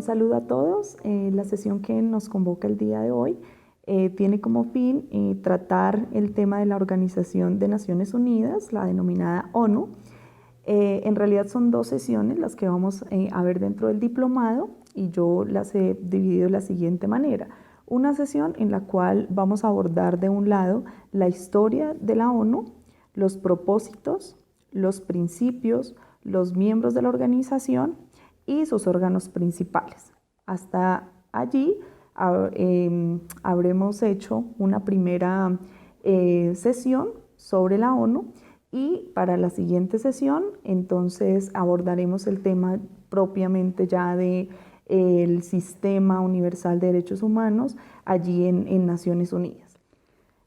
saludo a todos. La sesión que nos convoca el día de hoy tiene como fin tratar el tema de la Organización de Naciones Unidas, la denominada ONU. En realidad son dos sesiones las que vamos a ver dentro del diplomado y yo las he dividido de la siguiente manera. Una sesión en la cual vamos a abordar de un lado la historia de la ONU, los propósitos, los principios, los miembros de la organización y sus órganos principales. Hasta allí habremos hecho una primera sesión sobre la ONU y para la siguiente sesión entonces abordaremos el tema propiamente ya de el Sistema Universal de Derechos Humanos allí en Naciones Unidas.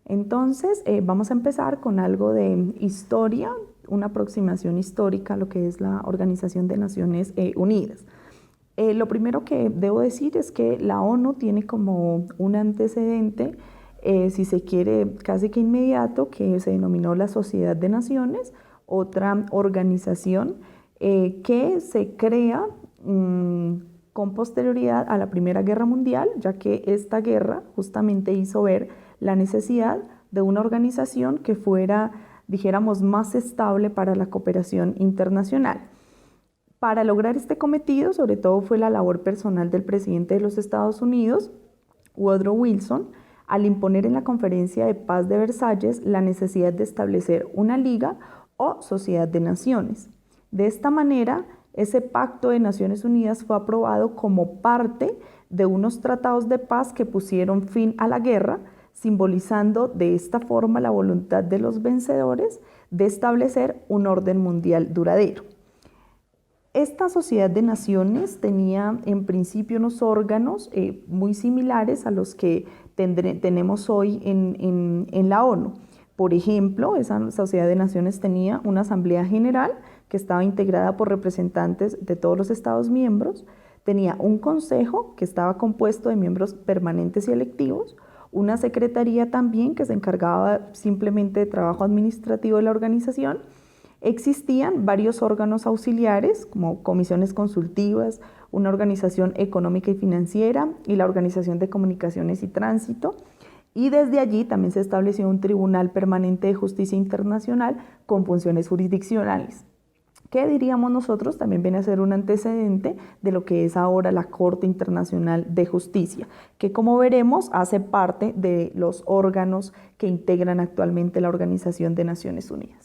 Entonces vamos a empezar con algo de historia, una aproximación histórica a lo que es la Organización de Naciones Unidas. Lo primero que debo decir es que la ONU tiene como un antecedente, si se quiere, casi que inmediato, que se denominó la Sociedad de Naciones, otra organización que se crea con posterioridad a la Primera Guerra Mundial, ya que esta guerra justamente hizo ver la necesidad de una organización que fuera, dijéramos, más estable para la cooperación internacional. Para lograr este cometido, sobre todo fue la labor personal del presidente de los Estados Unidos, Woodrow Wilson, al imponer en la Conferencia de Paz de Versalles la necesidad de establecer una liga o sociedad de naciones. De esta manera, ese pacto de Naciones Unidas fue aprobado como parte de unos tratados de paz que pusieron fin a la guerra, simbolizando de esta forma la voluntad de los vencedores de establecer un orden mundial duradero. Esta Sociedad de Naciones tenía en principio unos órganos muy similares a los que tenemos hoy en la ONU. Por ejemplo, esa Sociedad de Naciones tenía una Asamblea General que estaba integrada por representantes de todos los Estados miembros, tenía un consejo que estaba compuesto de miembros permanentes y electivos, una secretaría también que se encargaba simplemente de trabajo administrativo de la organización. Existían varios órganos auxiliares como comisiones consultivas, una organización económica y financiera y la Organización de Comunicaciones y Tránsito. Y desde allí también se estableció un Tribunal Permanente de Justicia Internacional con funciones jurisdiccionales, que diríamos nosotros también viene a ser un antecedente de lo que es ahora la Corte Internacional de Justicia, que como veremos hace parte de los órganos que integran actualmente la Organización de Naciones Unidas.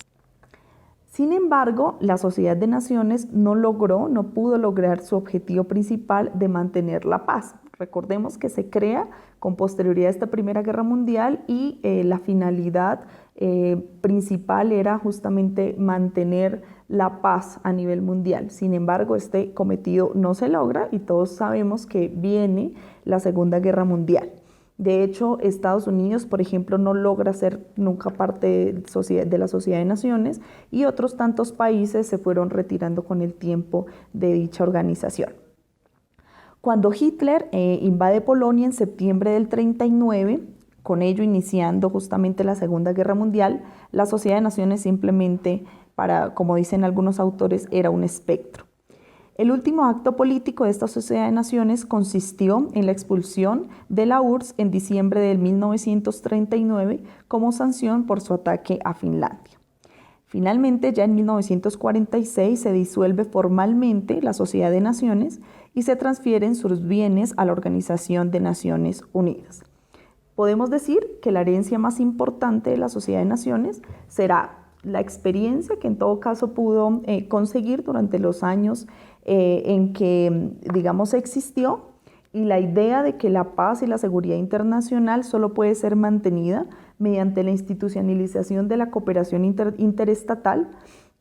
Sin embargo, la Sociedad de Naciones no pudo lograr su objetivo principal de mantener la paz. Recordemos que se crea con posterioridad a esta Primera Guerra Mundial y la finalidad principal era justamente mantener la paz a nivel mundial. Sin embargo, este cometido no se logra y todos sabemos que viene la Segunda Guerra Mundial. De hecho, Estados Unidos, por ejemplo, no logra ser nunca parte de la Sociedad de Naciones y otros tantos países se fueron retirando con el tiempo de dicha organización. Cuando Hitler invade Polonia en septiembre del 39, con ello iniciando justamente la Segunda Guerra Mundial, la Sociedad de Naciones simplemente, como dicen algunos autores, era un espectro. El último acto político de esta Sociedad de Naciones consistió en la expulsión de la URSS en diciembre de 1939 como sanción por su ataque a Finlandia. Finalmente, ya en 1946 se disuelve formalmente la Sociedad de Naciones y se transfieren sus bienes a la Organización de Naciones Unidas. Podemos decir que la herencia más importante de la Sociedad de Naciones será la experiencia que en todo caso pudo conseguir durante los años en que, digamos, existió, y la idea de que la paz y la seguridad internacional solo puede ser mantenida mediante la institucionalización de la cooperación interestatal,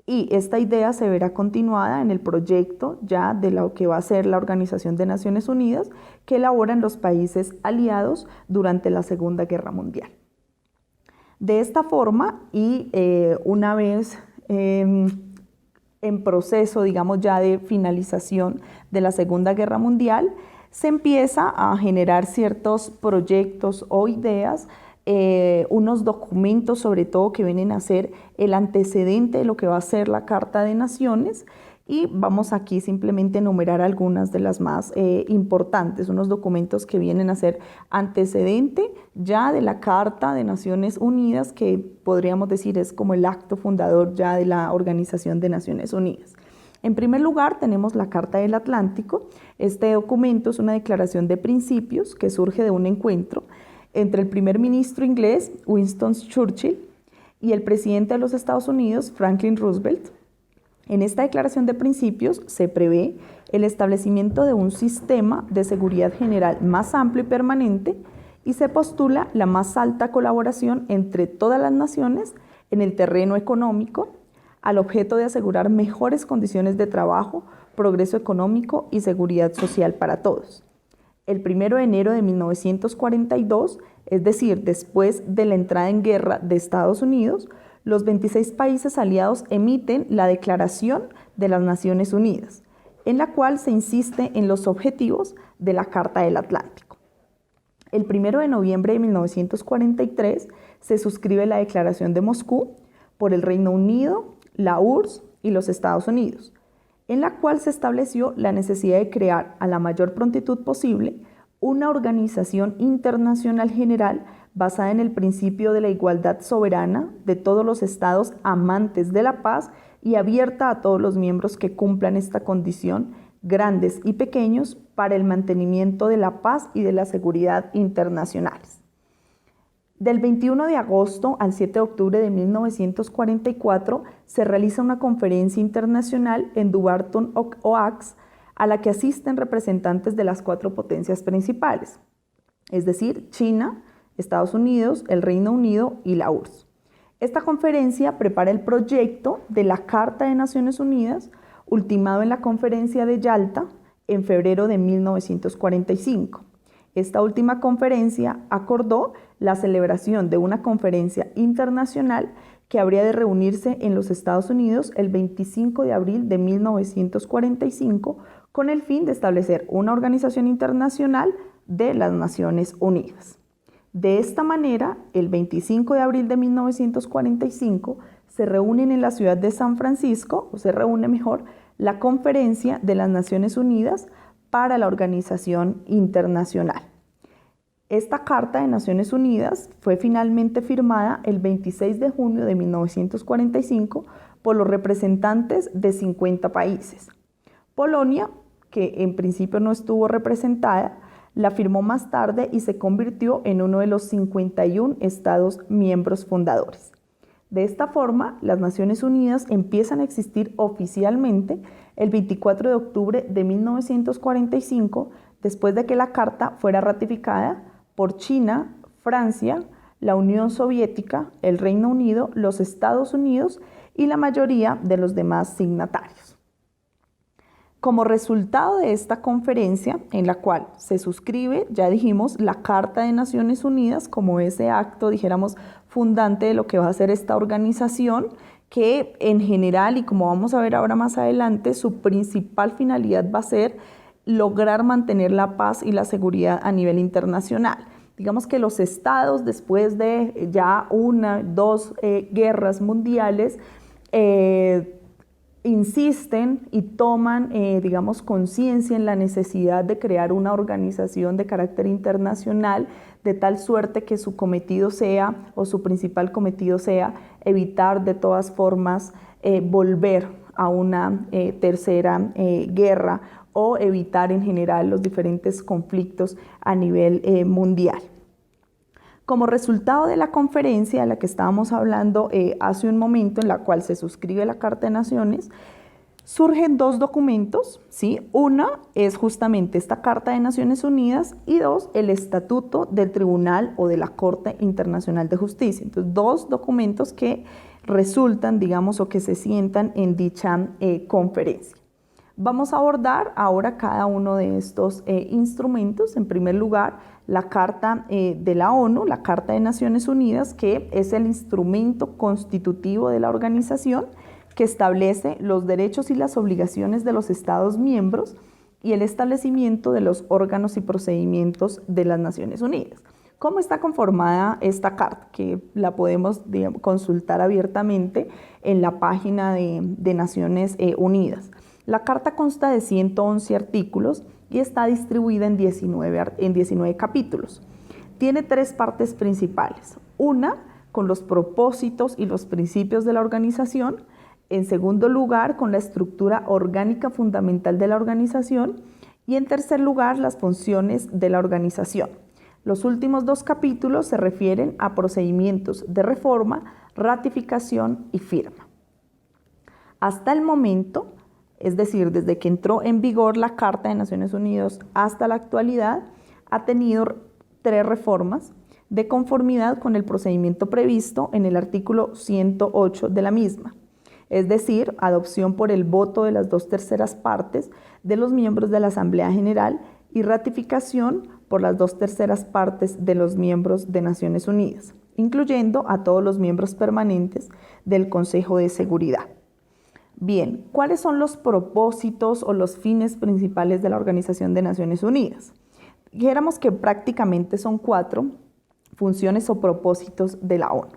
y esta idea se verá continuada en el proyecto ya de lo que va a ser la Organización de Naciones Unidas que elaboran los países aliados durante la Segunda Guerra Mundial. De esta forma, y una vez en proceso, digamos, ya de finalización de la Segunda Guerra Mundial, se empieza a generar ciertos proyectos o ideas, unos documentos sobre todo que vienen a ser el antecedente de lo que va a ser la Carta de Naciones, Y vamos aquí simplemente a enumerar algunas de las más importantes, unos documentos que vienen a ser antecedente ya de la Carta de Naciones Unidas, que podríamos decir es como el acto fundador ya de la Organización de Naciones Unidas. En primer lugar, tenemos la Carta del Atlántico. Este documento es una declaración de principios que surge de un encuentro entre el primer ministro inglés, Winston Churchill, y el presidente de los Estados Unidos, Franklin Roosevelt. En esta declaración de principios se prevé el establecimiento de un sistema de seguridad general más amplio y permanente y se postula la más alta colaboración entre todas las naciones en el terreno económico, al objeto de asegurar mejores condiciones de trabajo, progreso económico y seguridad social para todos. El 1 de enero de 1942, es decir, después de la entrada en guerra de Estados Unidos, los 26 países aliados emiten la Declaración de las Naciones Unidas, en la cual se insiste en los objetivos de la Carta del Atlántico. El 1 de noviembre de 1943 se suscribe la Declaración de Moscú por el Reino Unido, la URSS y los Estados Unidos, en la cual se estableció la necesidad de crear a la mayor prontitud posible una organización internacional general basada en el principio de la igualdad soberana de todos los estados amantes de la paz y abierta a todos los miembros que cumplan esta condición, grandes y pequeños, para el mantenimiento de la paz y de la seguridad internacionales. Del 21 de agosto al 7 de octubre de 1944 se realiza una conferencia internacional en Dumbarton Oaks a la que asisten representantes de las 4 potencias principales, es decir, China, Estados Unidos, el Reino Unido y la URSS. Esta conferencia prepara el proyecto de la Carta de Naciones Unidas, ultimado en la conferencia de Yalta en febrero de 1945. Esta última conferencia acordó la celebración de una conferencia internacional que habría de reunirse en los Estados Unidos el 25 de abril de 1945 con el fin de establecer una organización internacional de las Naciones Unidas. De esta manera, el 25 de abril de 1945 se reúnen en la ciudad de San Francisco, o se reúne mejor, la Conferencia de las Naciones Unidas para la Organización Internacional. Esta Carta de Naciones Unidas fue finalmente firmada el 26 de junio de 1945 por los representantes de 50 países. Polonia, que en principio no estuvo representada, la firmó más tarde y se convirtió en uno de los 51 estados miembros fundadores. De esta forma, las Naciones Unidas empiezan a existir oficialmente el 24 de octubre de 1945, después de que la Carta fuera ratificada por China, Francia, la Unión Soviética, el Reino Unido, los Estados Unidos y la mayoría de los demás signatarios. Como resultado de esta conferencia, en la cual se suscribe, ya dijimos, la Carta de Naciones Unidas como ese acto, dijéramos, fundante de lo que va a ser esta organización, que en general, y como vamos a ver ahora más adelante, su principal finalidad va a ser lograr mantener la paz y la seguridad a nivel internacional. Digamos que los estados, después de ya 1, 2 guerras mundiales, insisten y toman, digamos, conciencia en la necesidad de crear una organización de carácter internacional de tal suerte que su cometido sea, o su principal cometido sea, evitar de todas formas volver a una tercera guerra o evitar en general los diferentes conflictos a nivel mundial. Como resultado de la conferencia de la que estábamos hablando hace un momento, en la cual se suscribe la Carta de Naciones, surgen 2 documentos, ¿sí? Una es justamente esta Carta de Naciones Unidas y 2, el Estatuto del Tribunal o de la Corte Internacional de Justicia. Entonces, 2 documentos que resultan, digamos, o que se sientan en dicha conferencia. Vamos a abordar ahora cada uno de estos instrumentos. En primer lugar, la Carta de la ONU, la Carta de Naciones Unidas, que es el instrumento constitutivo de la organización que establece los derechos y las obligaciones de los Estados miembros y el establecimiento de los órganos y procedimientos de las Naciones Unidas. ¿Cómo está conformada esta carta? Que la podemos, digamos, consultar abiertamente en la página de Naciones Unidas. La Carta consta de 111 artículos y está distribuida en 19 capítulos. Tiene 3 partes principales. Una, con los propósitos y los principios de la organización. En segundo lugar, con la estructura orgánica fundamental de la organización. Y en tercer lugar, las funciones de la organización. Los últimos 2 capítulos se refieren a procedimientos de reforma, ratificación y firma. Hasta el momento, es decir, desde que entró en vigor la Carta de Naciones Unidas hasta la actualidad, ha tenido 3 reformas de conformidad con el procedimiento previsto en el artículo 108 de la misma, es decir, adopción por el voto de las 2/3 partes de los miembros de la Asamblea General y ratificación por las 2/3 partes de los miembros de Naciones Unidas, incluyendo a todos los miembros permanentes del Consejo de Seguridad. Bien, ¿cuáles son los propósitos o los fines principales de la Organización de Naciones Unidas? Dijéramos que prácticamente son 4 funciones o propósitos de la ONU.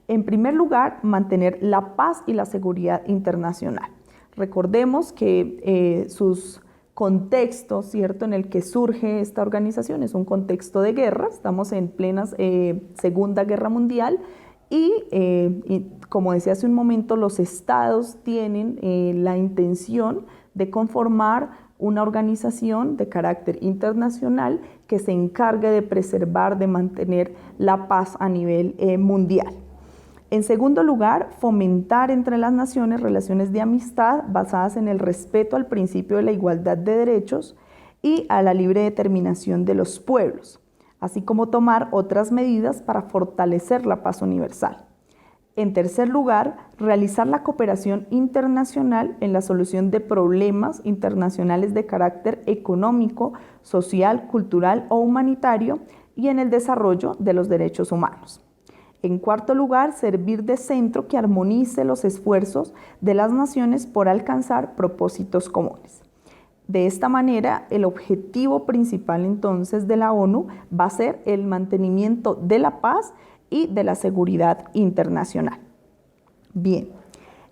En primer lugar, mantener la paz y la seguridad internacional. Recordemos que sus contextos, ¿cierto?, en el que surge esta organización es un contexto de guerra. Estamos en plena Segunda Guerra Mundial y como decía hace un momento, los estados tienen la intención de conformar una organización de carácter internacional que se encargue de preservar, de mantener la paz a nivel mundial. En segundo lugar, fomentar entre las naciones relaciones de amistad basadas en el respeto al principio de la igualdad de derechos y a la libre determinación de los pueblos, así como tomar otras medidas para fortalecer la paz universal. En tercer lugar, realizar la cooperación internacional en la solución de problemas internacionales de carácter económico, social, cultural o humanitario y en el desarrollo de los derechos humanos. En cuarto lugar, servir de centro que armonice los esfuerzos de las naciones por alcanzar propósitos comunes. De esta manera, el objetivo principal entonces de la ONU va a ser el mantenimiento de la paz y de la seguridad internacional. Bien,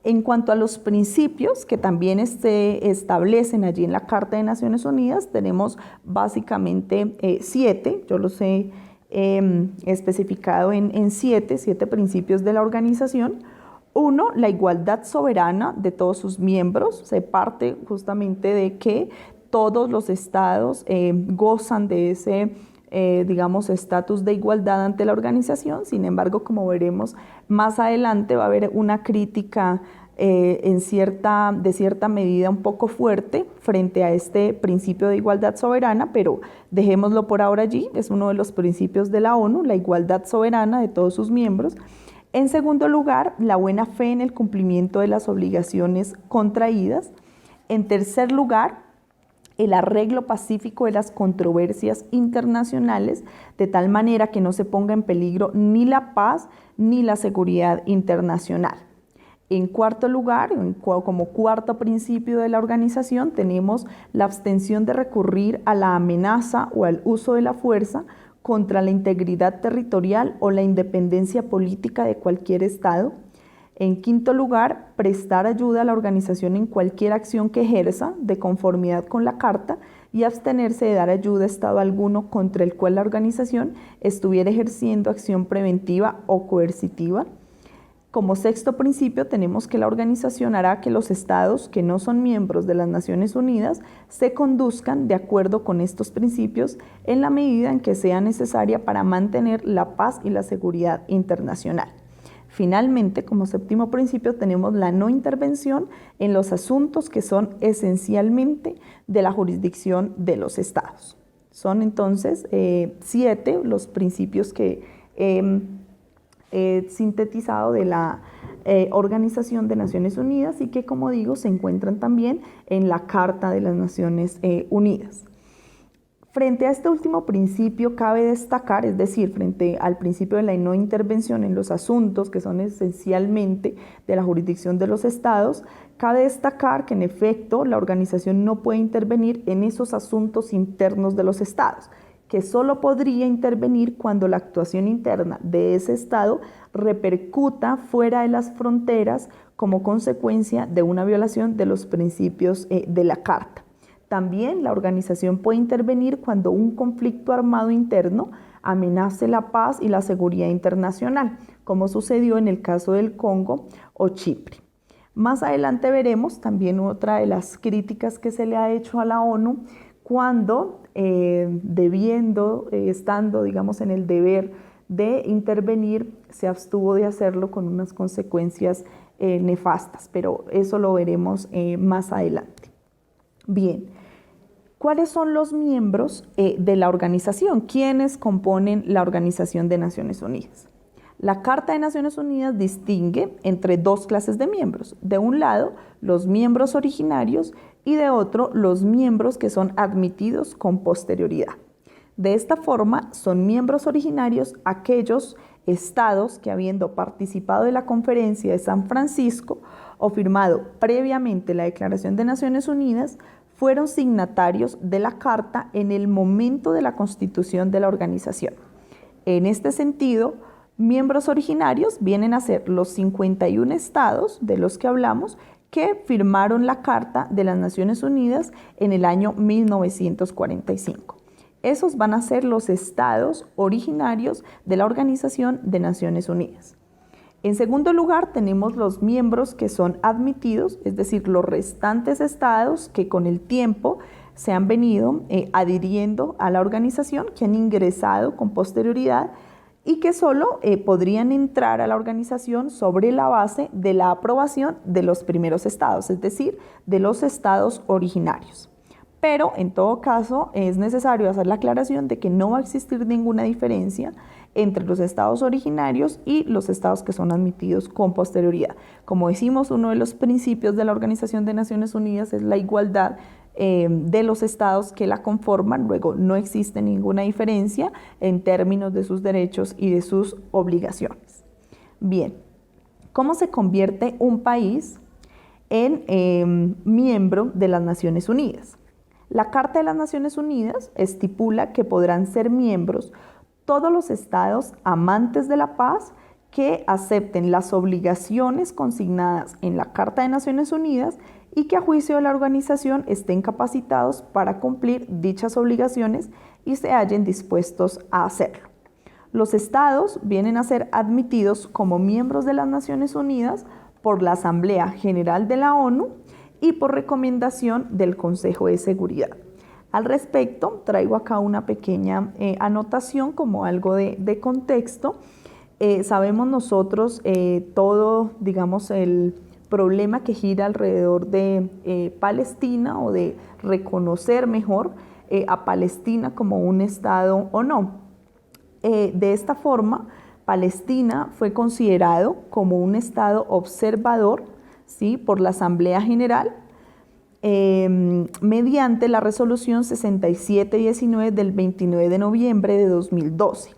en cuanto a los principios que también se establecen allí en la Carta de Naciones Unidas, tenemos básicamente 7, yo los he especificado en 7 principios de la organización. 1, la igualdad soberana de todos sus miembros. Se parte justamente de que todos los estados gozan de ese estatus de igualdad ante la organización. Sin embargo, como veremos más adelante, va a haber una crítica de cierta medida un poco fuerte frente a este principio de igualdad soberana, pero dejémoslo por ahora allí. Es uno de los principios de la ONU, la igualdad soberana de todos sus miembros. En segundo lugar, la buena fe en el cumplimiento de las obligaciones contraídas. En tercer lugar, el arreglo pacífico de las controversias internacionales, de tal manera que no se ponga en peligro ni la paz ni la seguridad internacional. En cuarto lugar, como cuarto principio de la organización, tenemos la abstención de recurrir a la amenaza o al uso de la fuerza contra la integridad territorial o la independencia política de cualquier Estado. En quinto lugar, prestar ayuda a la organización en cualquier acción que ejerza de conformidad con la Carta y abstenerse de dar ayuda a Estado alguno contra el cual la organización estuviera ejerciendo acción preventiva o coercitiva. Como sexto principio, tenemos que la organización hará que los estados que no son miembros de las Naciones Unidas se conduzcan de acuerdo con estos principios en la medida en que sea necesaria para mantener la paz y la seguridad internacional. Finalmente, como séptimo principio, tenemos la no intervención en los asuntos que son esencialmente de la jurisdicción de los estados. Son entonces 7 los principios que sintetizado de la Organización de Naciones Unidas y que, como digo, se encuentran también en la Carta de las Naciones Unidas. Frente a este último principio cabe destacar, es decir, frente al principio de la no intervención en los asuntos que son esencialmente de la jurisdicción de los estados, cabe destacar que en efecto la organización no puede intervenir en esos asuntos internos de los estados. que solo podría intervenir cuando la actuación interna de ese Estado repercuta fuera de las fronteras como consecuencia de una violación de los principios de la Carta. También la organización puede intervenir cuando un conflicto armado interno amenace la paz y la seguridad internacional, como sucedió en el caso del Congo o Chipre. Más adelante veremos también otra de las críticas que se le ha hecho a la ONU cuando, estando, digamos, en el deber de intervenir, se abstuvo de hacerlo con unas consecuencias nefastas, pero eso lo veremos más adelante. Bien, ¿cuáles son los miembros de la organización? ¿Quiénes componen la Organización de Naciones Unidas? La Carta de Naciones Unidas distingue entre dos clases de miembros. De un lado, los miembros originarios y de otro, los miembros que son admitidos con posterioridad. De esta forma, son miembros originarios aquellos estados que, habiendo participado de la Conferencia de San Francisco o firmado previamente la Declaración de Naciones Unidas, fueron signatarios de la Carta en el momento de la constitución de la organización. En este sentido, miembros originarios vienen a ser los 51 estados de los que hablamos que firmaron la Carta de las Naciones Unidas en el año 1945. Esos van a ser los estados originarios de la Organización de Naciones Unidas. En segundo lugar, tenemos los miembros que son admitidos, es decir, los restantes estados que con el tiempo se han venido adhiriendo a la organización, que han ingresado con posterioridad y que solo podrían entrar a la organización sobre la base de la aprobación de los primeros estados, es decir, de los estados originarios. Pero en todo caso es necesario hacer la aclaración de que no va a existir ninguna diferencia entre los estados originarios y los estados que son admitidos con posterioridad. Como decimos, uno de los principios de la Organización de Naciones Unidas es la igualdad de los estados que la conforman. Luego no existe ninguna diferencia en términos de sus derechos y de sus obligaciones. Bien, ¿cómo se convierte un país en miembro de las Naciones Unidas? La Carta de las Naciones Unidas estipula que podrán ser miembros todos los estados amantes de la paz que acepten las obligaciones consignadas en la Carta de Naciones Unidas y que a juicio de la organización estén capacitados para cumplir dichas obligaciones y se hallen dispuestos a hacerlo. Los estados vienen a ser admitidos como miembros de las Naciones Unidas por la Asamblea General de la ONU y por recomendación del Consejo de Seguridad. Al respecto, traigo acá una pequeña anotación como algo de contexto. Sabemos nosotros todo, digamos, el problema que gira alrededor de Palestina o de reconocer mejor a Palestina como un Estado o no. De esta forma, Palestina fue considerado como un Estado observador, ¿sí?, por la Asamblea General mediante la resolución 6719 del 29 de noviembre de 2012.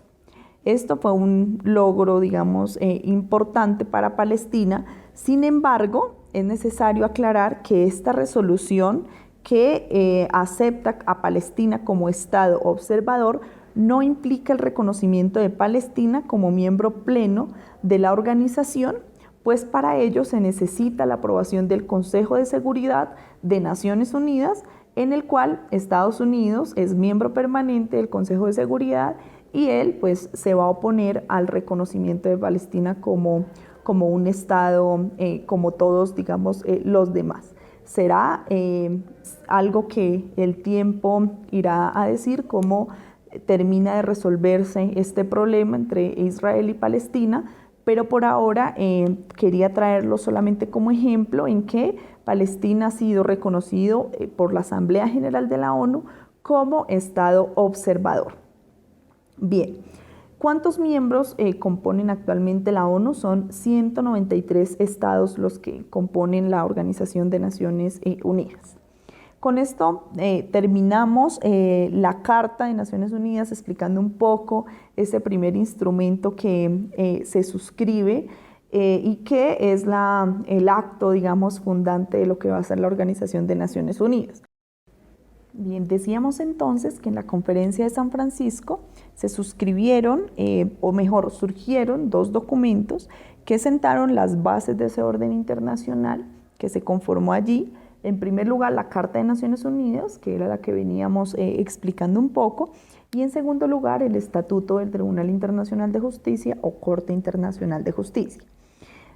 Esto fue un logro, digamos, importante para Palestina. Sin embargo, es necesario aclarar que esta resolución que acepta a Palestina como Estado observador no implica el reconocimiento de Palestina como miembro pleno de la organización, pues para ello se necesita la aprobación del Consejo de Seguridad de Naciones Unidas, en el cual Estados Unidos es miembro permanente del Consejo de Seguridad y él pues se va a oponer al reconocimiento de Palestina como un Estado, como todos, digamos, los demás. Será algo que el tiempo irá a decir cómo termina de resolverse este problema entre Israel y Palestina, pero por ahora quería traerlo solamente como ejemplo en que Palestina ha sido reconocido por la Asamblea General de la ONU como Estado observador. Bien, ¿cuántos miembros componen actualmente la ONU? Son 193 estados los que componen la Organización de Naciones Unidas. Con esto terminamos la Carta de Naciones Unidas explicando un poco ese primer instrumento que se suscribe y que es el acto, digamos, fundante de lo que va a ser la Organización de Naciones Unidas. Bien, decíamos entonces que en la Conferencia de San Francisco se suscribieron, o mejor, surgieron dos documentos que sentaron las bases de ese orden internacional que se conformó allí. En primer lugar, la Carta de Naciones Unidas, que era la que veníamos explicando un poco, y en segundo lugar, el Estatuto del Tribunal Internacional de Justicia o Corte Internacional de Justicia.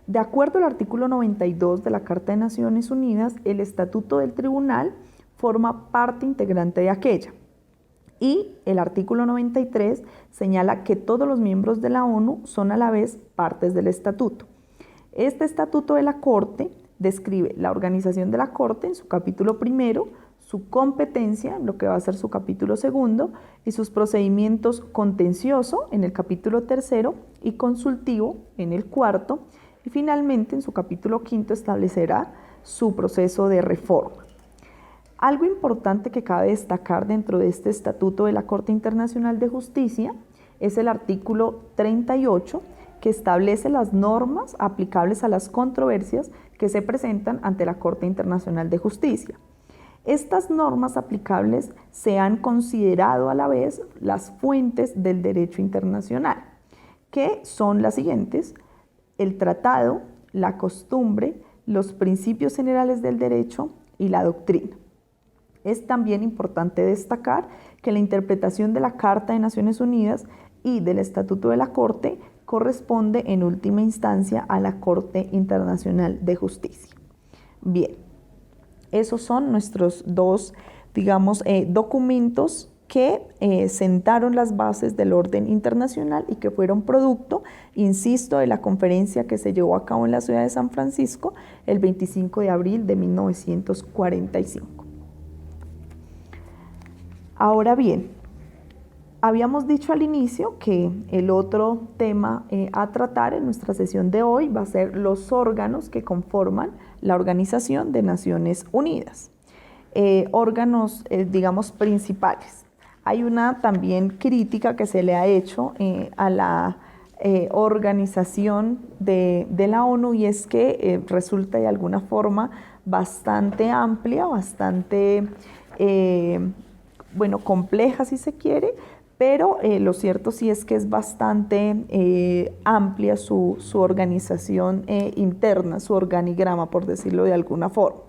De acuerdo al artículo 92 de la Carta de Naciones Unidas, el Estatuto del Tribunal forma parte integrante de aquella. Y el artículo 93 señala que todos los miembros de la ONU son a la vez partes del estatuto. Este estatuto de la Corte describe la organización de la Corte en su capítulo primero, su competencia, lo que va a ser su capítulo segundo, y sus procedimientos contencioso en el capítulo tercero y consultivo en el cuarto, y finalmente en su capítulo quinto establecerá su proceso de reforma. Algo importante que cabe destacar dentro de este Estatuto de la Corte Internacional de Justicia es el artículo 38, que establece las normas aplicables a las controversias que se presentan ante la Corte Internacional de Justicia. Estas normas aplicables se han considerado a la vez las fuentes del derecho internacional, que son las siguientes: el tratado, la costumbre, los principios generales del derecho y la doctrina. Es también importante destacar que la interpretación de la Carta de Naciones Unidas y del Estatuto de la Corte corresponde en última instancia a la Corte Internacional de Justicia. Bien, esos son nuestros dos, documentos que sentaron las bases del orden internacional y que fueron producto, insisto, de la conferencia que se llevó a cabo en la ciudad de San Francisco el 25 de abril de 1945. Ahora bien, habíamos dicho al inicio que el otro tema a tratar en nuestra sesión de hoy va a ser los órganos que conforman la Organización de Naciones Unidas. Órganos, principales. Hay una también crítica que se le ha hecho a la organización de la ONU, y es que resulta de alguna forma bastante amplia, bastante compleja si se quiere, pero lo cierto sí es que es bastante amplia su organización interna, su organigrama, por decirlo de alguna forma.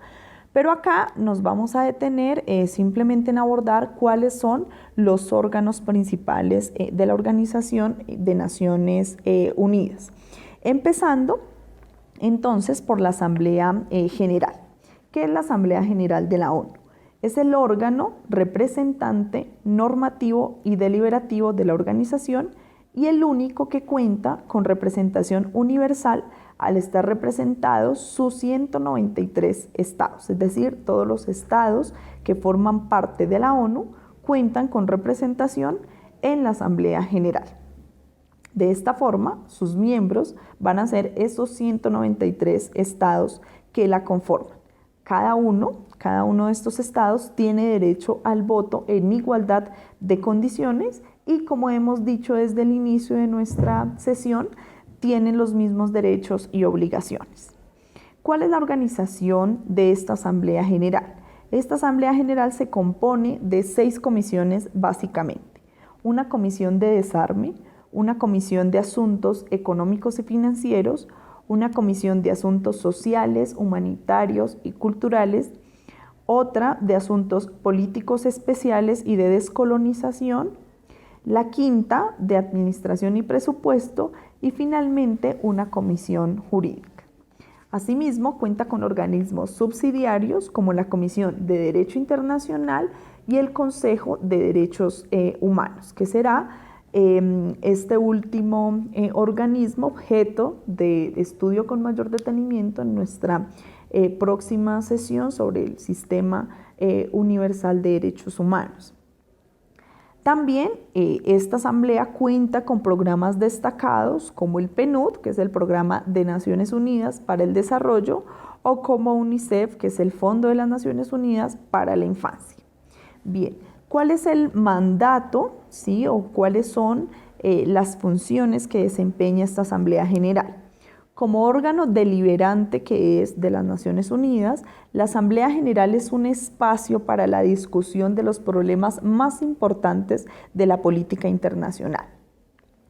Pero acá nos vamos a detener simplemente en abordar cuáles son los órganos principales de la Organización de Naciones Unidas. Empezando entonces por la Asamblea General. ¿Qué es la Asamblea General de la ONU? Es el órgano representante, normativo y deliberativo de la organización y el único que cuenta con representación universal al estar representados sus 193 estados, es decir, todos los estados que forman parte de la ONU cuentan con representación en la Asamblea General. De esta forma, sus miembros van a ser esos 193 estados que la conforman. Cada uno de estos estados tiene derecho al voto en igualdad de condiciones y, como hemos dicho desde el inicio de nuestra sesión, tienen los mismos derechos y obligaciones. ¿Cuál es la organización de esta Asamblea General? Esta Asamblea General se compone de 6 comisiones básicamente. Una comisión de desarme, una comisión de asuntos económicos y financieros, una comisión de asuntos sociales, humanitarios y culturales, otra de asuntos políticos especiales y de descolonización, la quinta de administración y presupuesto y finalmente una comisión jurídica. Asimismo, cuenta con organismos subsidiarios como la Comisión de Derecho Internacional y el Consejo de Derechos Humanos, que será este último organismo objeto de estudio con mayor detenimiento en nuestra próxima sesión sobre el Sistema Universal de Derechos Humanos. También esta asamblea cuenta con programas destacados como el PNUD, que es el Programa de Naciones Unidas para el Desarrollo, o como UNICEF, que es el Fondo de las Naciones Unidas para la Infancia. Bien, ¿cuál es el mandato, sí, o cuáles son las funciones que desempeña esta Asamblea General? Como órgano deliberante que es de las Naciones Unidas, la Asamblea General es un espacio para la discusión de los problemas más importantes de la política internacional.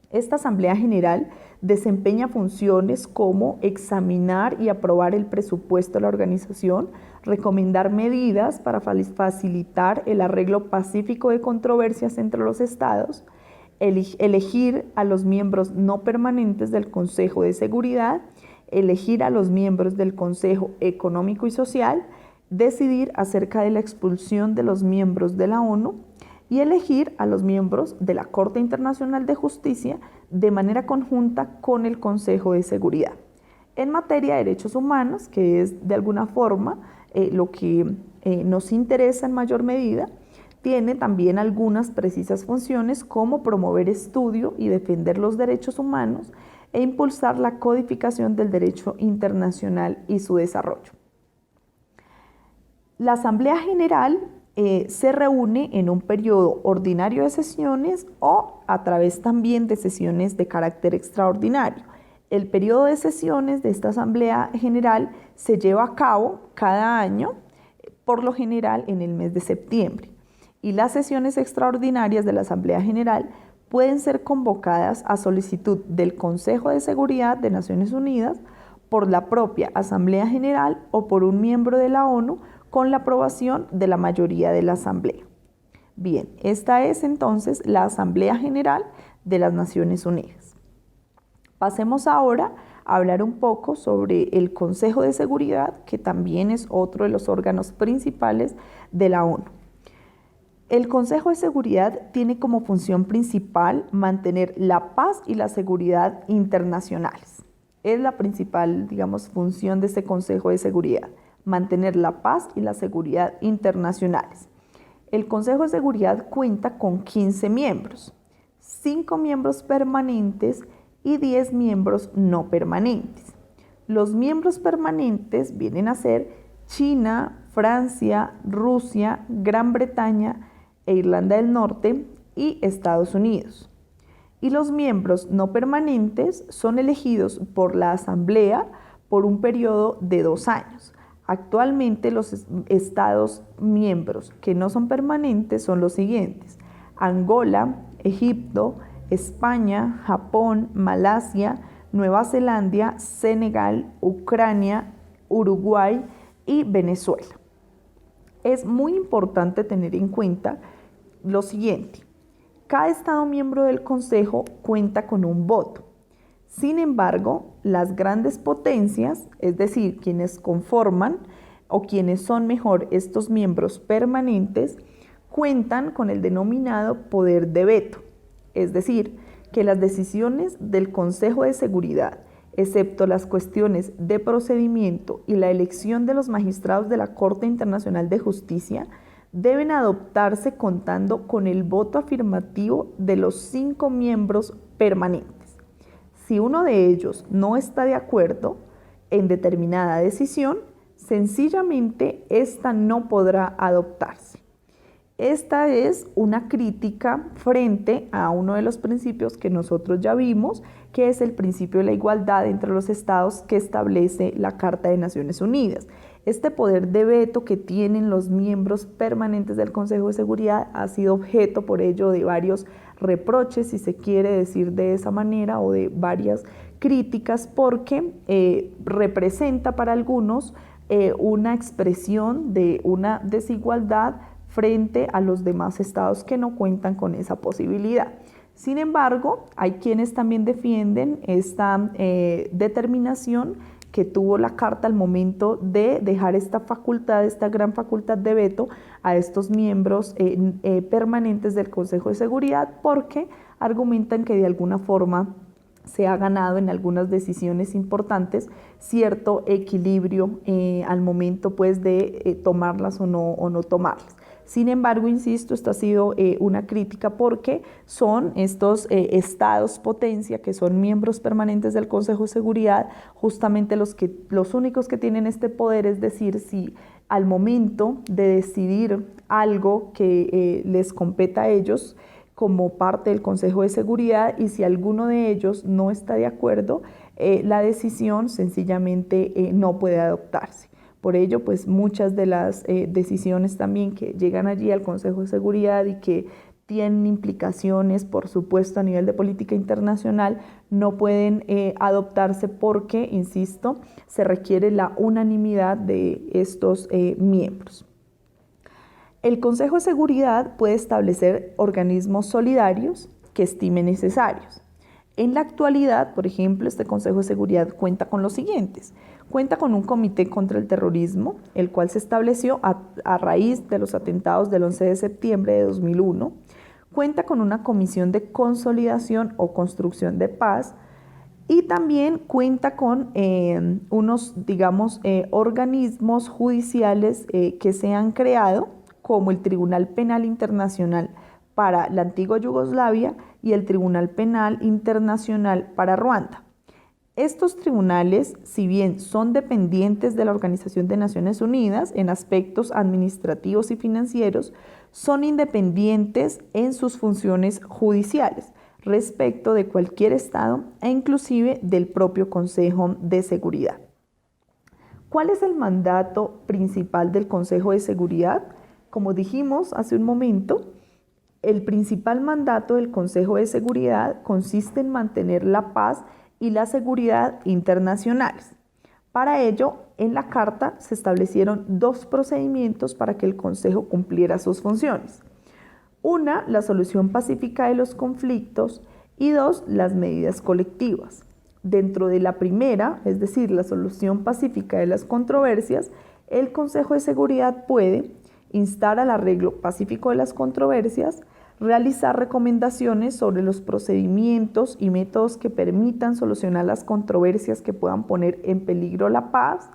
Esta Asamblea General desempeña funciones como examinar y aprobar el presupuesto de la organización, recomendar medidas para facilitar el arreglo pacífico de controversias entre los estados, elegir a los miembros no permanentes del Consejo de Seguridad, elegir a los miembros del Consejo Económico y Social, decidir acerca de la expulsión de los miembros de la ONU y elegir a los miembros de la Corte Internacional de Justicia de manera conjunta con el Consejo de Seguridad. En materia de derechos humanos, que es de alguna forma lo que nos interesa en mayor medida, tiene también algunas precisas funciones como promover estudio y defender los derechos humanos e impulsar la codificación del derecho internacional y su desarrollo. La Asamblea General se reúne en un periodo ordinario de sesiones o a través también de sesiones de carácter extraordinario. El periodo de sesiones de esta Asamblea General se lleva a cabo cada año, por lo general en el mes de septiembre. Y las sesiones extraordinarias de la Asamblea General pueden ser convocadas a solicitud del Consejo de Seguridad de Naciones Unidas, por la propia Asamblea General o por un miembro de la ONU con la aprobación de la mayoría de la Asamblea. Bien, esta es entonces la Asamblea General de las Naciones Unidas. Pasemos ahora a hablar un poco sobre el Consejo de Seguridad, que también es otro de los órganos principales de la ONU. El Consejo de Seguridad tiene como función principal mantener la paz y la seguridad internacionales. Es la principal, función de este Consejo de Seguridad, mantener la paz y la seguridad internacionales. El Consejo de Seguridad cuenta con 15 miembros, 5 miembros permanentes y 10 miembros no permanentes. Los miembros permanentes vienen a ser China, Francia, Rusia, Gran Bretaña e Irlanda del Norte y Estados Unidos. Y los miembros no permanentes son elegidos por la Asamblea por un periodo de 2 años. Actualmente los estados miembros que no son permanentes son los siguientes: Angola, Egipto, España, Japón, Malasia, Nueva Zelanda, Senegal, Ucrania, Uruguay y Venezuela. Es muy importante tener en cuenta lo siguiente: cada Estado miembro del Consejo cuenta con un voto. Sin embargo, las grandes potencias, es decir, quienes conforman o quienes son mejor estos miembros permanentes, cuentan con el denominado poder de veto. Es decir, que las decisiones del Consejo de Seguridad, excepto las cuestiones de procedimiento y la elección de los magistrados de la Corte Internacional de Justicia, deben adoptarse contando con el voto afirmativo de los 5 miembros permanentes. Si uno de ellos no está de acuerdo en determinada decisión, sencillamente esta no podrá adoptarse. Esta es una crítica frente a uno de los principios que nosotros ya vimos, que es el principio de la igualdad entre los estados que establece la Carta de Naciones Unidas. Este poder de veto que tienen los miembros permanentes del Consejo de Seguridad ha sido objeto por ello de varios reproches, si se quiere decir de esa manera, o de varias críticas, porque representa para algunos una expresión de una desigualdad frente a los demás estados que no cuentan con esa posibilidad. Sin embargo, hay quienes también defienden esta determinación que tuvo la Carta al momento de dejar esta facultad, esta gran facultad de veto a estos miembros permanentes del Consejo de Seguridad, porque argumentan que de alguna forma se ha ganado en algunas decisiones importantes cierto equilibrio al momento pues de tomarlas o no tomarlas. Sin embargo, insisto, esta ha sido una crítica porque son estos estados potencia que son miembros permanentes del Consejo de Seguridad justamente los únicos que tienen este poder, es decir, si al momento de decidir algo que les competa a ellos, como parte del Consejo de Seguridad, y si alguno de ellos no está de acuerdo, la decisión sencillamente no puede adoptarse. Por ello, pues muchas de las decisiones también que llegan allí al Consejo de Seguridad y que tienen implicaciones, por supuesto, a nivel de política internacional, no pueden adoptarse porque, insisto, se requiere la unanimidad de estos miembros. El Consejo de Seguridad puede establecer organismos solidarios que estime necesarios. En la actualidad, por ejemplo, este Consejo de Seguridad cuenta con los siguientes. Cuenta con un comité contra el terrorismo, el cual se estableció a raíz de los atentados del 11 de septiembre de 2001. Cuenta con una comisión de consolidación o construcción de paz, y también cuenta con unos, digamos, organismos judiciales que se han creado, como el Tribunal Penal Internacional para la antigua Yugoslavia y el Tribunal Penal Internacional para Ruanda. Estos tribunales, si bien son dependientes de la Organización de Naciones Unidas en aspectos administrativos y financieros, son independientes en sus funciones judiciales respecto de cualquier Estado e inclusive del propio Consejo de Seguridad. ¿Cuál es el mandato principal del Consejo de Seguridad? Como dijimos hace un momento, el principal mandato del Consejo de Seguridad consiste en mantener la paz y la seguridad internacionales. Para ello, en la Carta se establecieron dos procedimientos para que el Consejo cumpliera sus funciones. Una, la solución pacífica de los conflictos, y dos, las medidas colectivas. Dentro de la primera, es decir, la solución pacífica de las controversias, el Consejo de Seguridad puede instar al arreglo pacífico de las controversias, realizar recomendaciones sobre los procedimientos y métodos que permitan solucionar las controversias que puedan poner en peligro la paz,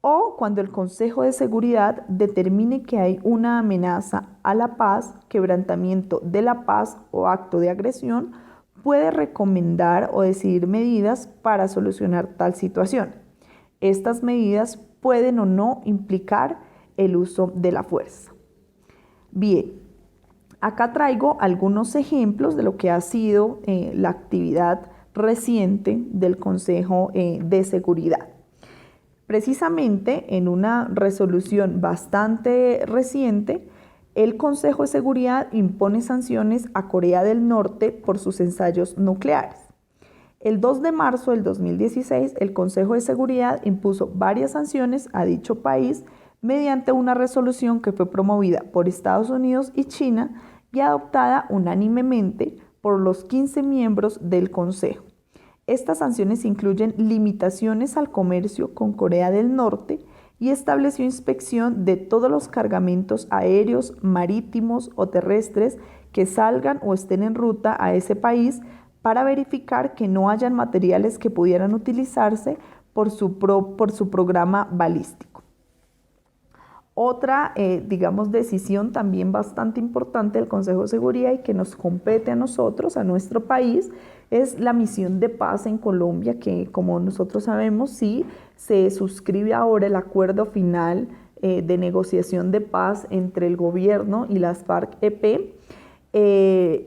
o cuando el Consejo de Seguridad determine que hay una amenaza a la paz, quebrantamiento de la paz o acto de agresión, puede recomendar o decidir medidas para solucionar tal situación. Estas medidas pueden o no implicar el uso de la fuerza. Bien, acá traigo algunos ejemplos de lo que ha sido la actividad reciente del Consejo de Seguridad. Precisamente en una resolución bastante reciente, el Consejo de Seguridad impone sanciones a Corea del Norte por sus ensayos nucleares. El 2 de marzo del 2016, el Consejo de Seguridad impuso varias sanciones a dicho país mediante una resolución que fue promovida por Estados Unidos y China y adoptada unánimemente por los 15 miembros del Consejo. Estas sanciones incluyen limitaciones al comercio con Corea del Norte y estableció inspección de todos los cargamentos aéreos, marítimos o terrestres que salgan o estén en ruta a ese país para verificar que no hayan materiales que pudieran utilizarse por su programa balístico. Otra, digamos, decisión también bastante importante del Consejo de Seguridad y que nos compete a nosotros, a nuestro país, es la misión de paz en Colombia, que como nosotros sabemos, sí, se suscribe ahora el acuerdo final de negociación de paz entre el gobierno y las FARC-EP.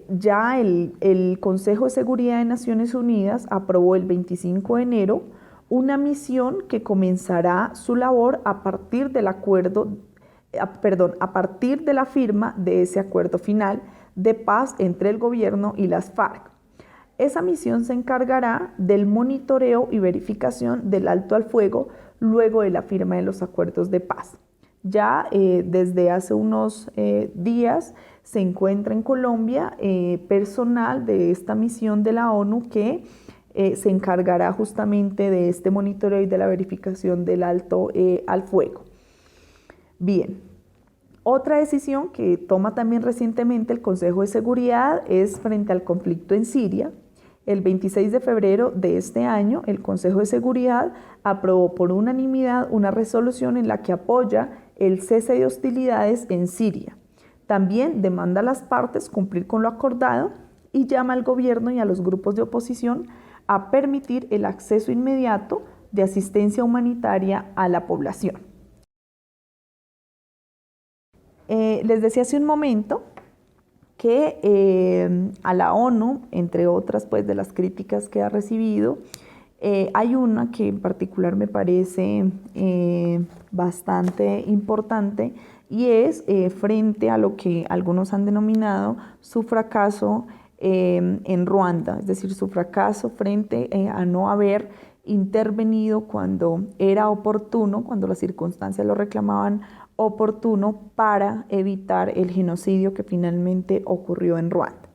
Ya el Consejo de Seguridad de Naciones Unidas aprobó el 25 de enero una misión que comenzará su labor a partir del a partir de la firma de ese acuerdo final de paz entre el gobierno y las FARC. Esa misión se encargará del monitoreo y verificación del alto al fuego luego de la firma de los acuerdos de paz. Ya desde hace unos días se encuentra en Colombia personal de esta misión de la ONU que se encargará justamente de este monitoreo y de la verificación del alto al fuego. Bien, otra decisión que toma también recientemente el Consejo de Seguridad es frente al conflicto en Siria. El 26 de febrero de este año, el Consejo de Seguridad aprobó por unanimidad una resolución en la que apoya el cese de hostilidades en Siria. También demanda a las partes cumplir con lo acordado y llama al gobierno y a los grupos de oposición a permitir el acceso inmediato de asistencia humanitaria a la población. Les decía hace un momento que a la ONU, entre otras pues de las críticas que ha recibido, hay una que en particular me parece bastante importante, y es frente a lo que algunos han denominado su fracaso en Ruanda, es decir, su fracaso frente a no haber intervenido cuando era oportuno, cuando las circunstancias lo reclamaban oportuno, para evitar el genocidio que finalmente ocurrió en Ruanda.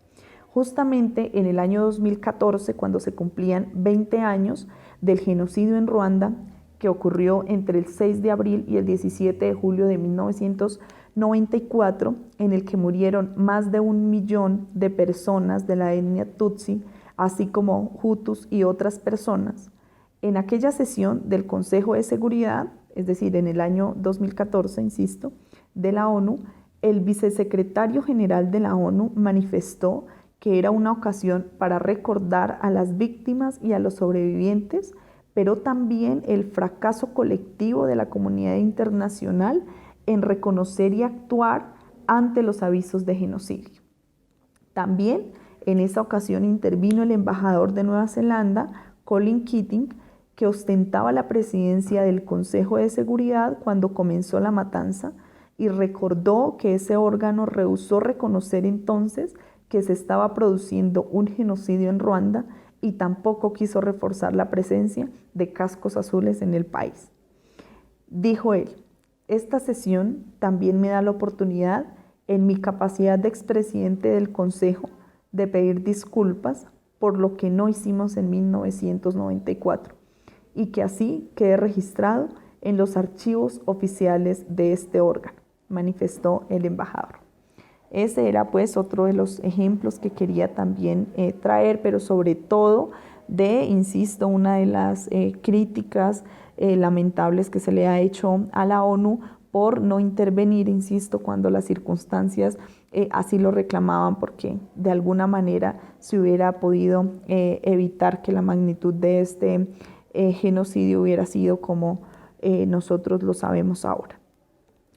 Justamente en el año 2014, cuando se cumplían 20 años del genocidio en Ruanda, que ocurrió entre el 6 de abril y el 17 de julio de 1994, en el que murieron más de 1 millón de personas de la etnia Tutsi, así como Hutus y otras personas. En aquella sesión del Consejo de Seguridad, es decir, en el año 2014, insisto, de la ONU, el vicesecretario general de la ONU manifestó que era una ocasión para recordar a las víctimas y a los sobrevivientes, pero también el fracaso colectivo de la comunidad internacional en reconocer y actuar ante los avisos de genocidio. También en esa ocasión intervino el embajador de Nueva Zelanda, Colin Keating, que ostentaba la presidencia del Consejo de Seguridad cuando comenzó la matanza, y recordó que ese órgano rehusó reconocer entonces que se estaba produciendo un genocidio en Ruanda, y tampoco quiso reforzar la presencia de cascos azules en el país. Dijo él: esta sesión también me da la oportunidad, en mi capacidad de expresidente del Consejo, de pedir disculpas por lo que no hicimos en 1994, y que así quede registrado en los archivos oficiales de este órgano, manifestó el embajador. Ese era pues otro de los ejemplos que quería también traer, pero sobre todo insisto, una de las críticas lamentables que se le ha hecho a la ONU por no intervenir, insisto, cuando las circunstancias así lo reclamaban, porque de alguna manera se hubiera podido evitar que la magnitud de este genocidio hubiera sido como nosotros lo sabemos ahora.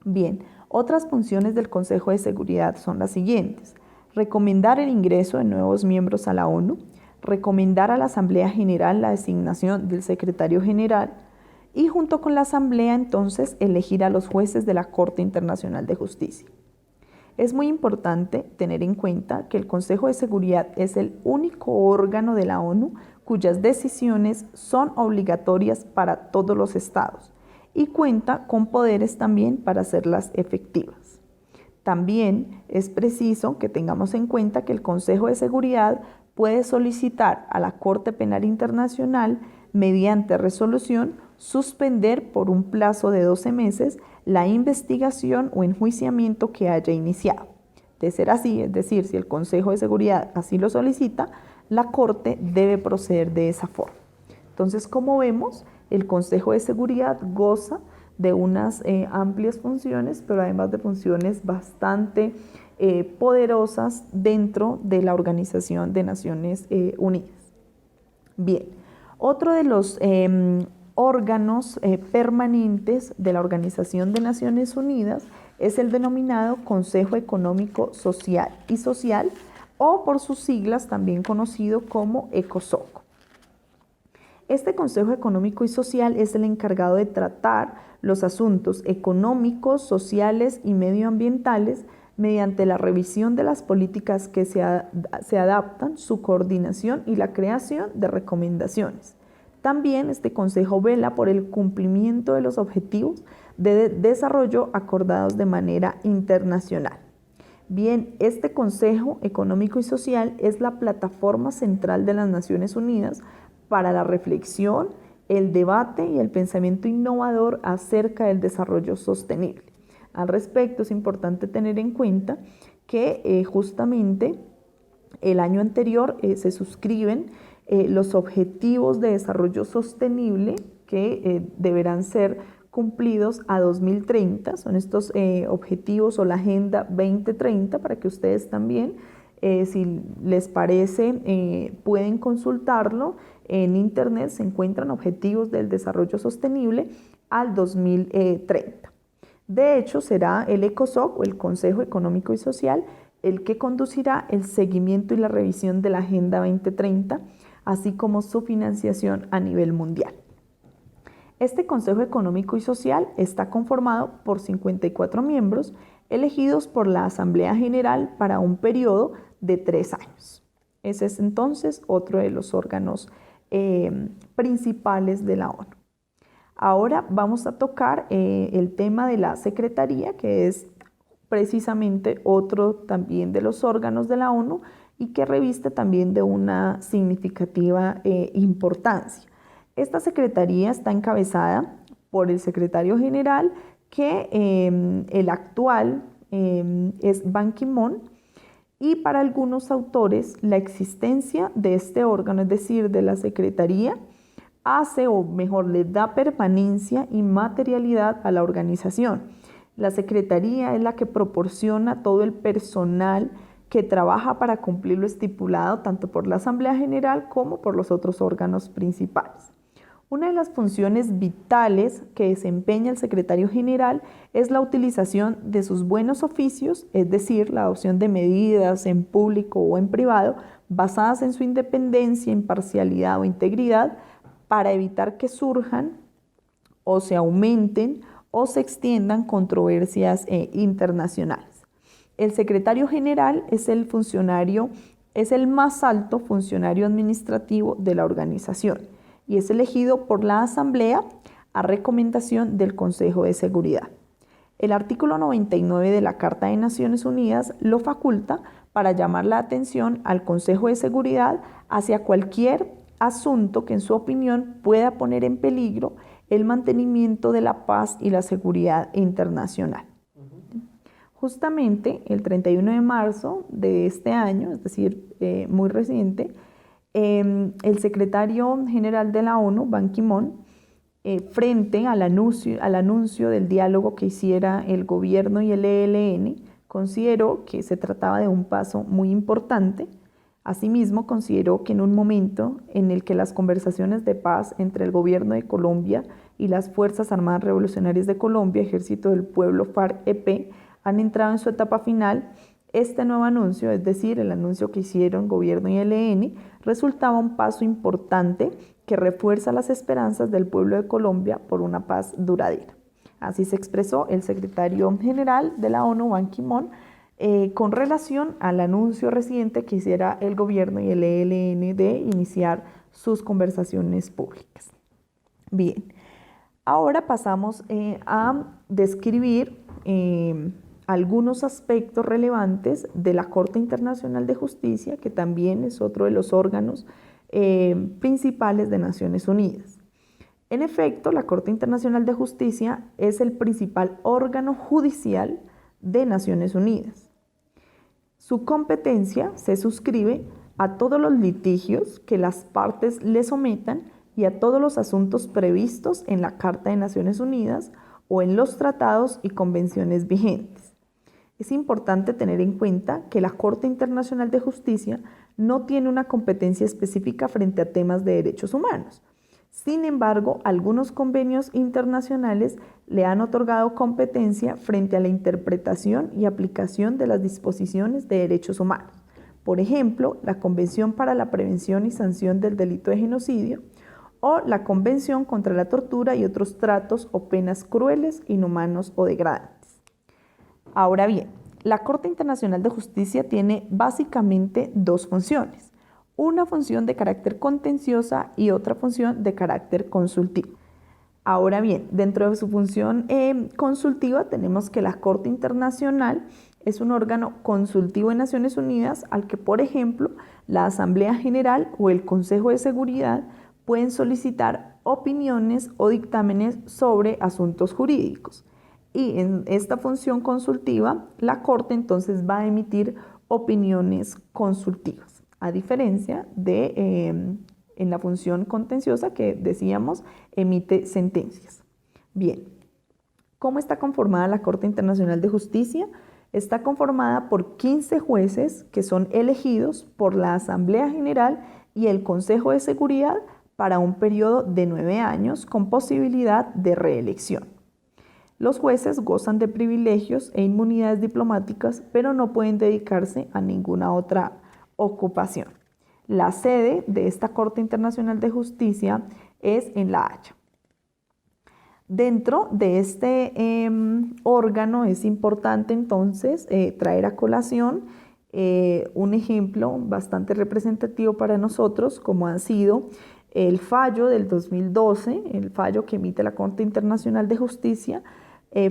Bien, otras funciones del Consejo de Seguridad son las siguientes: recomendar el ingreso de nuevos miembros a la ONU, recomendar a la Asamblea General la designación del secretario general, y junto con la Asamblea entonces elegir a los jueces de la Corte Internacional de Justicia. Es muy importante tener en cuenta que el Consejo de Seguridad es el único órgano de la ONU cuyas decisiones son obligatorias para todos los estados, y cuenta con poderes también para hacerlas efectivas. También es preciso que tengamos en cuenta que el Consejo de Seguridad puede solicitar a la Corte Penal Internacional, mediante resolución, suspender por un plazo de 12 meses la investigación o enjuiciamiento que haya iniciado. De ser así, es decir, si el Consejo de Seguridad así lo solicita, la Corte debe proceder de esa forma. Entonces, como vemos, el Consejo de Seguridad goza de unas amplias funciones, pero además de funciones bastante poderosas dentro de la Organización de Naciones Unidas. Bien, otro de los órganos permanentes de la Organización de Naciones Unidas es el denominado Consejo Económico, Social y Social, o por sus siglas también conocido como ECOSOC. Este Consejo Económico y Social es el encargado de tratar los asuntos económicos, sociales y medioambientales mediante la revisión de las políticas que se adaptan, su coordinación y la creación de recomendaciones. También este Consejo vela por el cumplimiento de los objetivos de desarrollo acordados de manera internacional. Bien, este Consejo Económico y Social es la plataforma central de las Naciones Unidas para la reflexión, el debate y el pensamiento innovador acerca del desarrollo sostenible. Al respecto, es importante tener en cuenta que justamente el año anterior se suscriben los objetivos de desarrollo sostenible que deberán ser cumplidos a 2030. Son estos objetivos o la Agenda 2030, para que ustedes también, si les parece, pueden consultarlo. En internet se encuentran objetivos del desarrollo sostenible al 2030. De hecho, será el ECOSOC, o el Consejo Económico y Social, el que conducirá el seguimiento y la revisión de la Agenda 2030, así como su financiación a nivel mundial. Este Consejo Económico y Social está conformado por 54 miembros elegidos por la Asamblea General para un periodo de 3 años. Ese es entonces otro de los órganos principales de la ONU. Ahora vamos a tocar el tema de la Secretaría, que es precisamente otro también de los órganos de la ONU y que reviste también de una significativa importancia. Esta Secretaría está encabezada por el secretario general, que el actual es Ban Ki-moon, y para algunos autores la existencia de este órgano, es decir, de la Secretaría, hace, o mejor, le da permanencia y materialidad a la organización. La Secretaría es la que proporciona todo el personal que trabaja para cumplir lo estipulado tanto por la Asamblea General como por los otros órganos principales. Una de las funciones vitales que desempeña el secretario general es la utilización de sus buenos oficios, es decir, la adopción de medidas en público o en privado basadas en su independencia, imparcialidad o integridad, para evitar que surjan o se aumenten o se extiendan controversias internacionales. El secretario general es el más alto funcionario administrativo de la organización y es elegido por la Asamblea a recomendación del Consejo de Seguridad. El artículo 99 de la Carta de Naciones Unidas lo faculta para llamar la atención al Consejo de Seguridad hacia cualquier asunto que en su opinión pueda poner en peligro el mantenimiento de la paz y la seguridad internacional. Justamente el 31 de marzo de este año, es decir, muy reciente, el secretario general de la ONU, Ban Ki-moon, frente al anuncio del diálogo que hiciera el gobierno y el ELN, consideró que se trataba de un paso muy importante. Asimismo, consideró que en un momento en el que las conversaciones de paz entre el gobierno de Colombia y las Fuerzas Armadas Revolucionarias de Colombia, Ejército del Pueblo, FARC-EP, han entrado en su etapa final, este nuevo anuncio, es decir, el anuncio que hicieron gobierno y ELN, resultaba un paso importante que refuerza las esperanzas del pueblo de Colombia por una paz duradera. Así se expresó el secretario general de la ONU, Ban Ki-moon, con relación al anuncio reciente que hiciera el gobierno y el ELN de iniciar sus conversaciones públicas. Bien, ahora pasamos a describir algunos aspectos relevantes de la Corte Internacional de Justicia, que también es otro de los órganos principales de Naciones Unidas. En efecto, la Corte Internacional de Justicia es el principal órgano judicial de Naciones Unidas. Su competencia se suscribe a todos los litigios que las partes le sometan y a todos los asuntos previstos en la Carta de Naciones Unidas o en los tratados y convenciones vigentes. Es importante tener en cuenta que la Corte Internacional de Justicia no tiene una competencia específica frente a temas de derechos humanos. Sin embargo, algunos convenios internacionales le han otorgado competencia frente a la interpretación y aplicación de las disposiciones de derechos humanos. Por ejemplo, la Convención para la Prevención y Sanción del Delito de Genocidio o la Convención contra la Tortura y otros tratos o penas crueles, inhumanos o degradantes. Ahora bien, la Corte Internacional de Justicia tiene básicamente dos funciones. Una función de carácter contenciosa y otra función de carácter consultivo. Ahora bien, dentro de su función consultiva tenemos que la Corte Internacional es un órgano consultivo de Naciones Unidas al que, por ejemplo, la Asamblea General o el Consejo de Seguridad pueden solicitar opiniones o dictámenes sobre asuntos jurídicos. Y en esta función consultiva, la Corte entonces va a emitir opiniones consultivas, a diferencia de en la función contenciosa que decíamos emite sentencias. Bien, ¿cómo está conformada la Corte Internacional de Justicia? Está conformada por 15 jueces que son elegidos por la Asamblea General y el Consejo de Seguridad para un periodo de 9 años con posibilidad de reelección. Los jueces gozan de privilegios e inmunidades diplomáticas, pero no pueden dedicarse a ninguna otra ocupación. La sede de esta Corte Internacional de Justicia es en La Haya. Dentro de este órgano es importante entonces traer a colación un ejemplo bastante representativo para nosotros, como ha sido el fallo del 2012, el fallo que emite la Corte Internacional de Justicia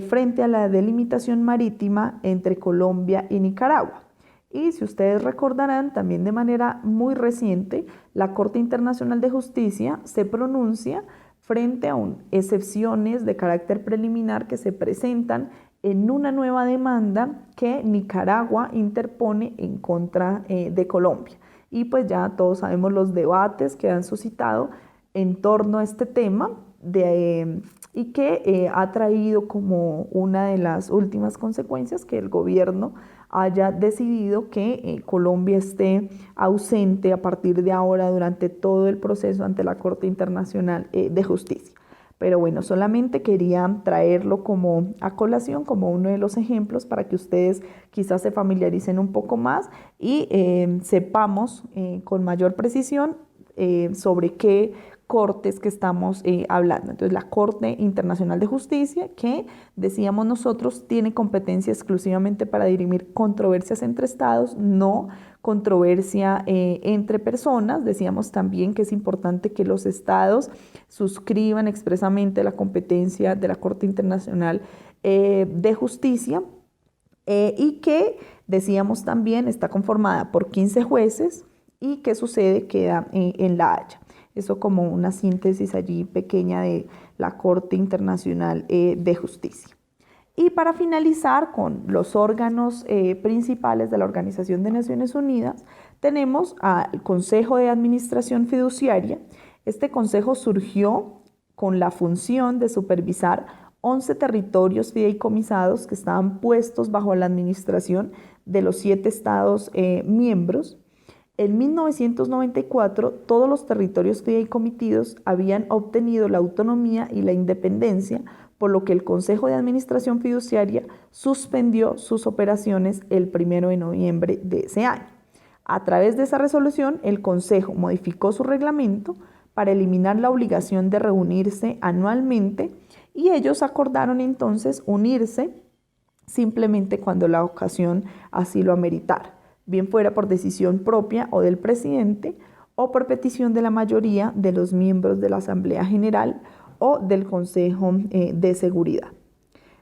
frente a la delimitación marítima entre Colombia y Nicaragua. Y si ustedes recordarán, también de manera muy reciente, la Corte Internacional de Justicia se pronuncia frente a excepciones de carácter preliminar que se presentan en una nueva demanda que Nicaragua interpone en contra de Colombia. Y pues ya todos sabemos los debates que han suscitado en torno a este tema y que ha traído como una de las últimas consecuencias que el gobierno haya decidido que Colombia esté ausente a partir de ahora durante todo el proceso ante la Corte Internacional de Justicia. Pero bueno, solamente quería traerlo como a colación, como uno de los ejemplos para que ustedes quizás se familiaricen un poco más y sepamos con mayor precisión sobre qué cortes que estamos hablando. Entonces, la Corte Internacional de Justicia, que decíamos nosotros, tiene competencia exclusivamente para dirimir controversias entre estados, no controversia entre personas. Decíamos también que es importante que los estados suscriban expresamente la competencia de la Corte Internacional de Justicia y que, decíamos también, está conformada por 15 jueces y que su sede queda en La Haya. Eso como una síntesis allí pequeña de la Corte Internacional de Justicia. Y para finalizar con los órganos principales de la Organización de Naciones Unidas, tenemos al Consejo de Administración Fiduciaria. Este consejo surgió con la función de supervisar 11 territorios fideicomisados que estaban puestos bajo la administración de los 7 estados miembros. En 1994, todos los territorios fideikomitidos habían obtenido la autonomía y la independencia, por lo que el Consejo de Administración Fiduciaria suspendió sus operaciones el 1 de noviembre de ese año. A través de esa resolución, el Consejo modificó su reglamento para eliminar la obligación de reunirse anualmente y ellos acordaron entonces unirse simplemente cuando la ocasión así lo ameritara, bien fuera por decisión propia o del presidente o por petición de la mayoría de los miembros de la Asamblea General o del Consejo de Seguridad.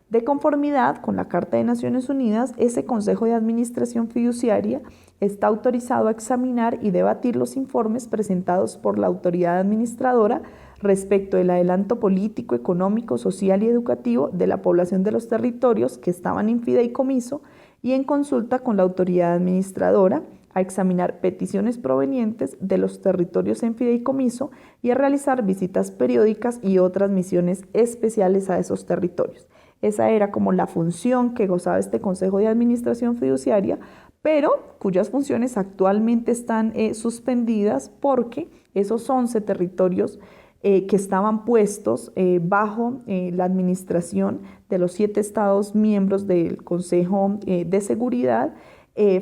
De conformidad con la Carta de Naciones Unidas, ese Consejo de Administración Fiduciaria está autorizado a examinar y debatir los informes presentados por la autoridad administradora respecto del adelanto político, económico, social y educativo de la población de los territorios que estaban en fideicomiso y en consulta con la autoridad administradora, a examinar peticiones provenientes de los territorios en fideicomiso y a realizar visitas periódicas y otras misiones especiales a esos territorios. Esa era como la función que gozaba este Consejo de Administración Fiduciaria, pero cuyas funciones actualmente están suspendidas porque esos 11 territorios que estaban puestos bajo la administración de los 7 estados miembros del Consejo de Seguridad,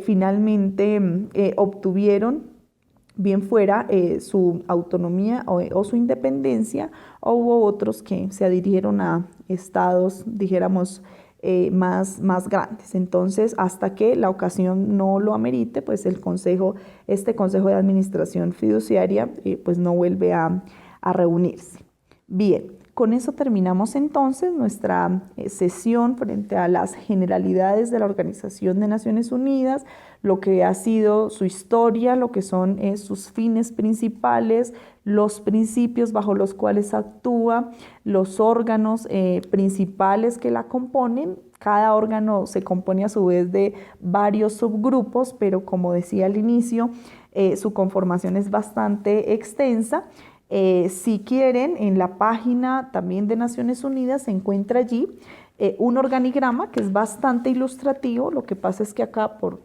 finalmente obtuvieron bien fuera su autonomía o su independencia, o hubo otros que se adhirieron a estados, dijéramos, más grandes. Entonces, hasta que la ocasión no lo amerite, pues este Consejo de Administración Fiduciaria pues no vuelve a reunirse. Bien, con eso terminamos entonces nuestra sesión frente a las generalidades de la Organización de Naciones Unidas, lo que ha sido su historia, lo que son sus fines principales, los principios bajo los cuales actúa, los órganos principales que la componen. Cada órgano se compone a su vez de varios subgrupos, pero como decía al inicio, su conformación es bastante extensa. Si quieren, en la página también de Naciones Unidas se encuentra allí un organigrama que es bastante ilustrativo. Lo que pasa es que acá por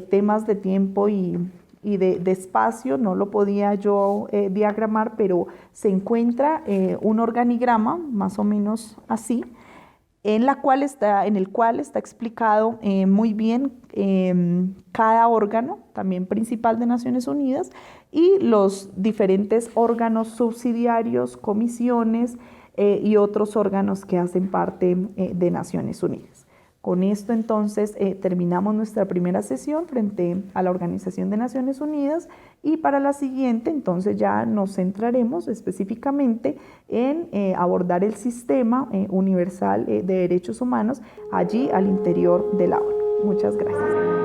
temas de tiempo y de espacio no lo podía yo diagramar, pero se encuentra un organigrama más o menos así, en el cual está explicado muy bien cada órgano, también principal de Naciones Unidas, y los diferentes órganos subsidiarios, comisiones y otros órganos que hacen parte de Naciones Unidas. Con esto entonces terminamos nuestra primera sesión frente a la Organización de Naciones Unidas, y para la siguiente entonces ya nos centraremos específicamente en abordar el sistema universal de derechos humanos allí al interior de la ONU. Muchas gracias.